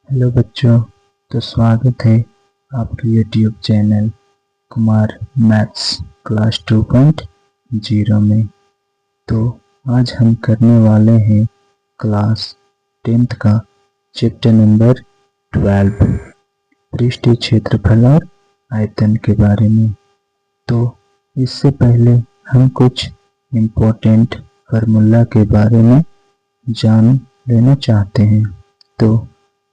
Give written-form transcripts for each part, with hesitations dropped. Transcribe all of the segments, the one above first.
Hello बच्चों। तो स्वागत है आपके YouTube channel Kumar maths class 2.0 में। तो आज हम करने वाले हैं क्लास 10th का चैप्टर नंबर 12 पृष्ठीय क्षेत्रफल और आयतन के बारे में। तो इससे पहले हम कुछ इम्पोर्टेंट फार्मूला के बारे में जान लेना चाहते हैं। तो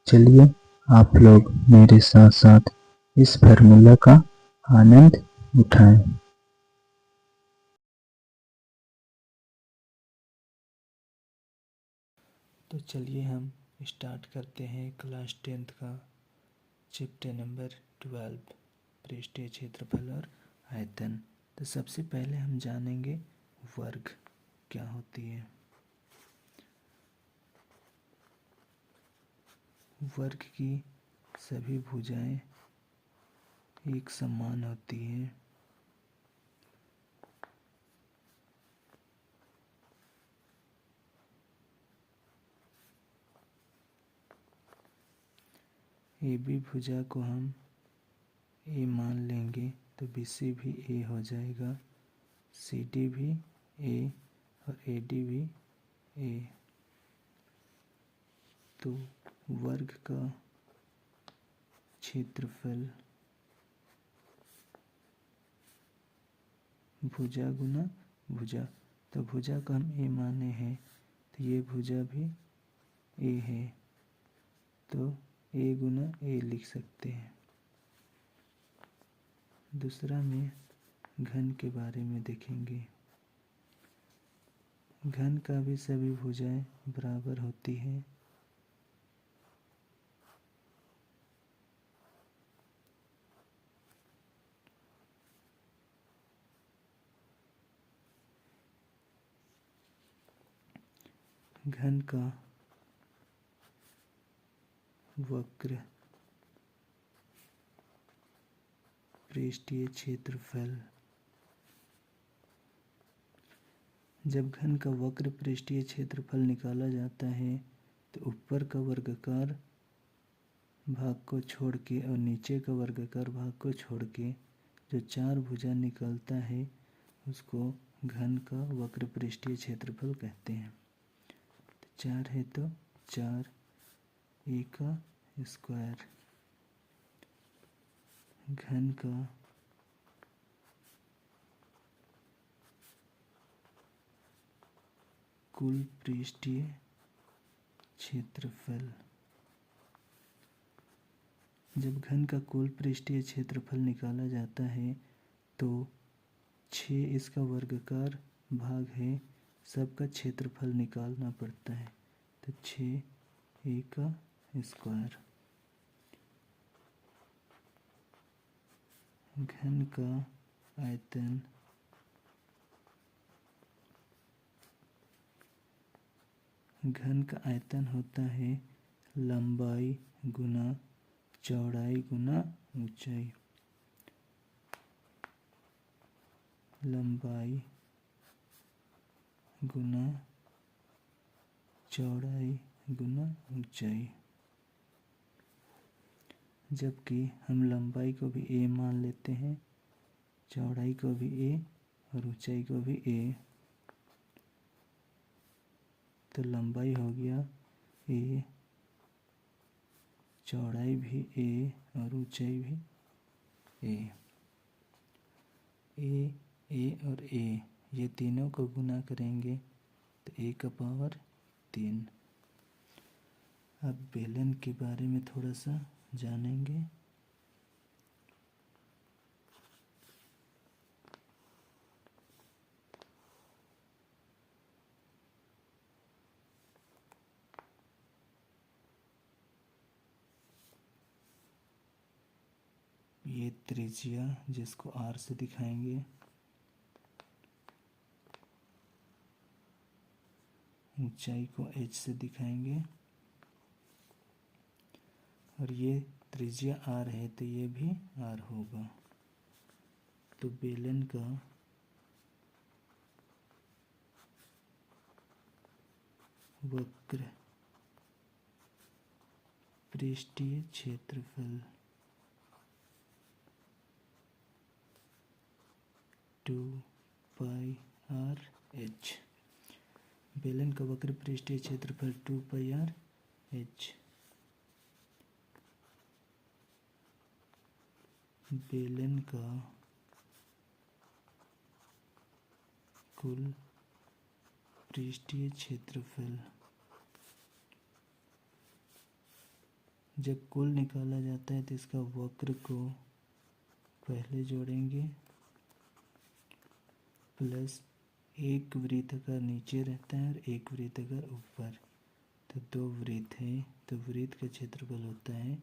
चलिए आप लोग मेरे साथ साथ इस फार्मूला का आनंद उठाएं। तो चलिए हम स्टार्ट करते हैं क्लास 10th का चैप्टर नंबर 12 पृष्ठीय क्षेत्रफल और आयतन। तो सबसे पहले हम जानेंगे वर्ग क्या होती है। वर्ग की सभी भुजाएं एक समान होती हैं। ए बी भुजा को हम ए मान लेंगे तो बी सी भी ए हो जाएगा, सी डी भी ए और ए डी भी ए। तो वर्ग का क्षेत्रफल भुजा गुना भुजा, तो भुजा को हम ए माने हैं तो ये भुजा भी ए है, तो ए गुना ए लिख सकते हैं। दूसरा में घन के बारे में देखेंगे। घन का भी सभी भुजाएं बराबर होती हैं। घन का वक्र पृष्ठीय क्षेत्रफल, जब घन का वक्र पृष्ठीय क्षेत्रफल निकाला जाता है तो ऊपर का वर्गाकार भाग को छोड़ के और नीचे का वर्गाकार भाग को छोड़ के जो चार भुजा निकलता है उसको घन का वक्र पृष्ठीय क्षेत्रफल कहते हैं। तो चार है तो चार ए का स्क्वायर। घन का कुल पृष्ठीय क्षेत्रफल, जब घन का कुल पृष्ठीय क्षेत्रफल निकाला जाता है तो 6 इसका वर्गाकार भाग है, सबका क्षेत्रफल निकालना पड़ता है तो 6 ए का स्क्वायर। घन का आयतन, घन का आयतन होता है लंबाई गुना चौड़ाई गुना ऊंचाई। लंबाई गुना चौड़ाई गुना ऊंचाई, जबकि हम लंबाई को भी ए मान लेते हैं, चौड़ाई को भी ए और ऊंचाई को भी ए। तो लंबाई हो गया ए, चौड़ाई भी ए और ऊंचाई भी ए। ए और ए ये तीनों को गुना करेंगे तो ए का पावर 3। अब बेलन के बारे में थोड़ा सा जानेंगे। ये त्रिज्या जिसको आर से दिखाएंगे, ऊंचाई को एच से दिखाएंगे और ये त्रिज्या आर है तो ये भी आर होगा। तो बेलन का वक्र पृष्ठीय क्षेत्रफल 2πr/h। बेलन का वक्र पृष्ठीय क्षेत्रफल 2πr/h। बेलन का कुल पृष्ठीय क्षेत्रफल, जब कुल निकाला जाता है तो इसका वक्र को पहले जोड़ेंगे, प्लस एक वृत्ताकार नीचे रहता है और एक वृत्ताकार ऊपर, तो दो वृत्त हैं, तो वृत्त का क्षेत्रफल होता है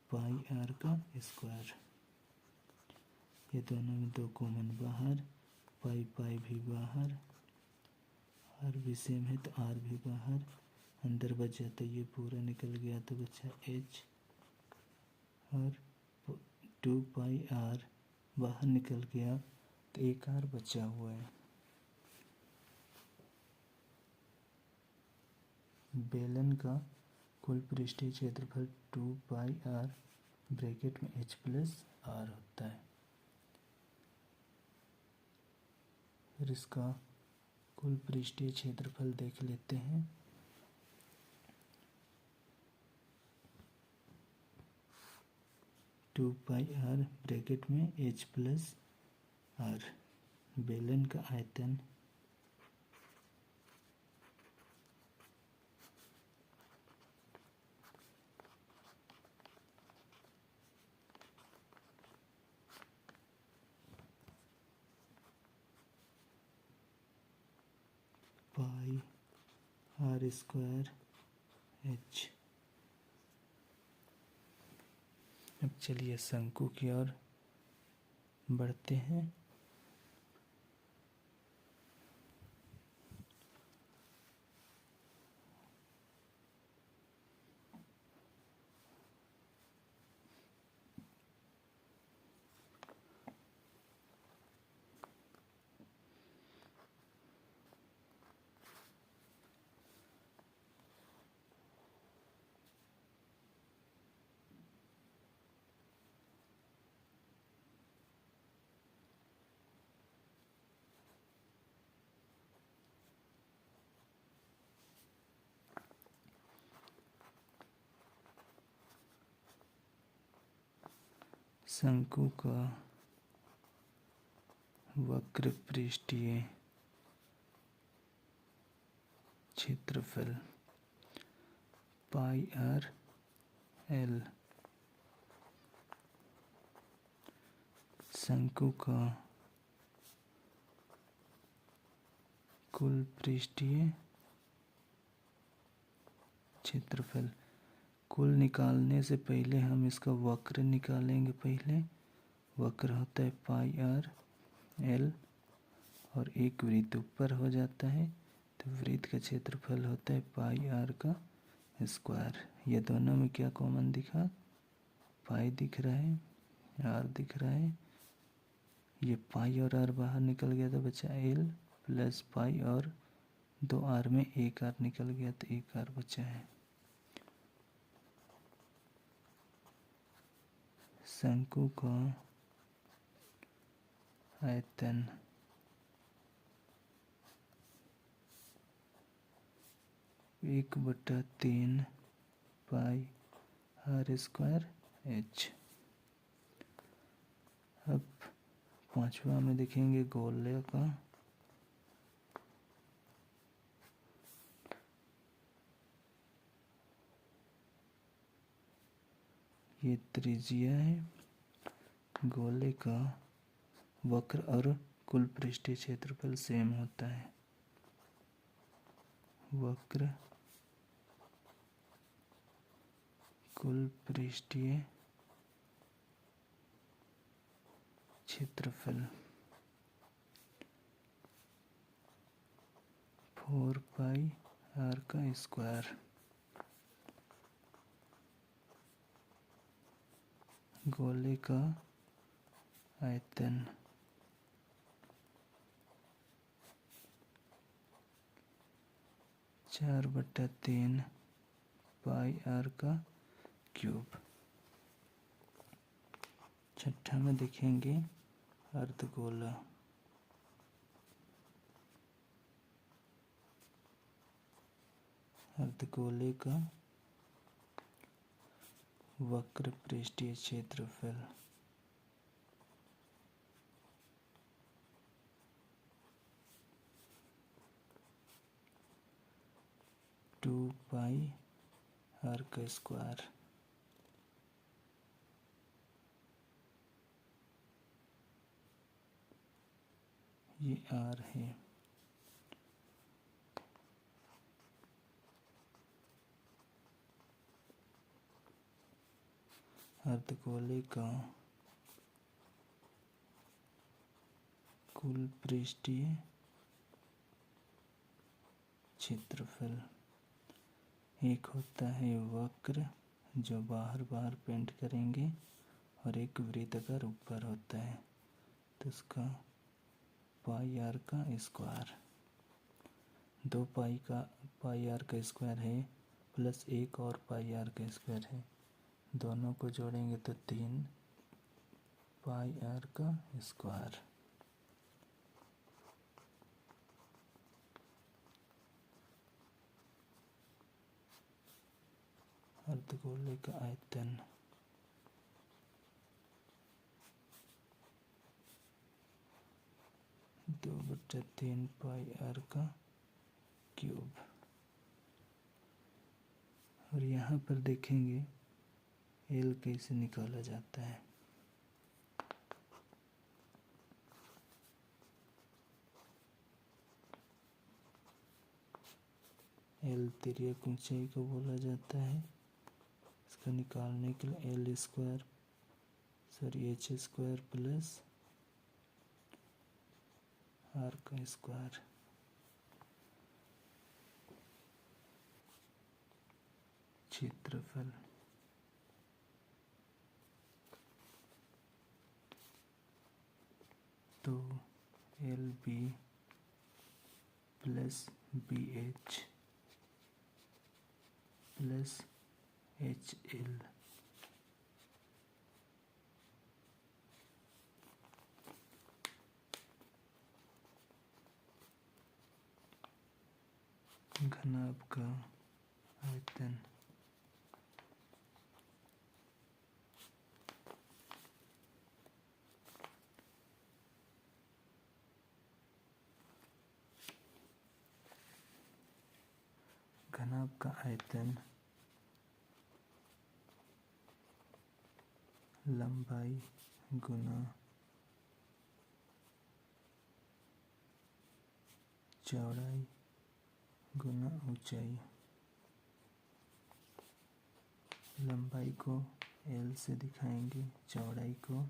पाई आर का स्क्वायर। ये दोनों में दो कॉमन बाहर, पाई पाई भी बाहर, आर भी सेम है तो आर भी बाहर, अंदर बच जाता है, ये पूरा निकल गया तो बचा एच, और 2πr बाहर निकल गया तो एक आर बचा हुआ है। बेलन का कुल पृष्ठीय क्षेत्रफल 2πr ब्रैकेट में h प्लस आर होता है। फिर इसका कुल पृष्ठीय क्षेत्रफल देख लेते हैं। टू पाई आर ब्रैकेट में h प्लस आर। बेलन का आयतन पाई आर स्क्वायर h। अब चलिए शंकु की ओर बढ़ते हैं। शंकु का वक्र पृष्ठीय क्षेत्रफल पाई आर एल। शंकु का कुल पृष्ठीय क्षेत्रफल, कुल निकालने से पहले हम इसका वक्र निकालेंगे। पहले वक्र होता है पाई आर एल और एक वृत्त ऊपर हो जाता है, तो वृत्त का क्षेत्रफल होता है पाई आर का स्क्वायर। ये दोनों में क्या कॉमन दिखा, पाई दिख रहा है, आर दिख रहा है, ये पाई और आर बाहर निकल गया तो बचा एल प्लस पाई, और दो आर में एक आर निकल गया तो एक आर बचा है। शंकु का आयतन एक बटा 3 पाई आर स्क्वायर एच। अब पांचवा में देखेंगे गोले का। ये त्रिज्या है। गोले का वक्र और कुल पृष्ठीय क्षेत्रफल सेम होता है। वक्र कुल पृष्ठीय क्षेत्रफल 4 पाई आर का स्क्वायर। गोले का आयतन चार बटा 3 पाई आर का क्यूब। छठा में देखेंगे अर्धगोला। अर्धगोले का वक्र पृष्ठीय क्षेत्रफल टू पाई आर का स्क्वायर। ये आर है। अर्धगोले का कुल पृष्ठीय क्षेत्रफल। एक होता है वक्र जो बाहर बाहर पेंट करेंगे और एक वृत्ताकार ऊपर होता है, तो उसका पाई आर का स्क्वायर। 2 पाई आर का स्क्वायर है प्लस एक और पाई आर का स्क्वायर है, दोनों को जोड़ेंगे तो 3 पाई आर का स्क्वायर। अर्धगोले का आयतन 2/3 पाई आर का क्यूब। और यहाँ पर देखेंगे एल कैसे निकाला जाता है। एल तिर्यक ऊंचाई को बोला जाता है। इसका निकालने के लिए एच स्क्वायर प्लस आर का स्क्वायर। क्षेत्रफल तो L B plus B H plus H L. घनाभ का आयतन घनाभ का आयतन लंबाई गुना चौड़ाई गुना ऊंचाई। लंबाई को एल से दिखाएंगे, चौड़ाई को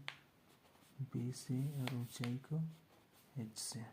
बी से और ऊंचाई को एच से।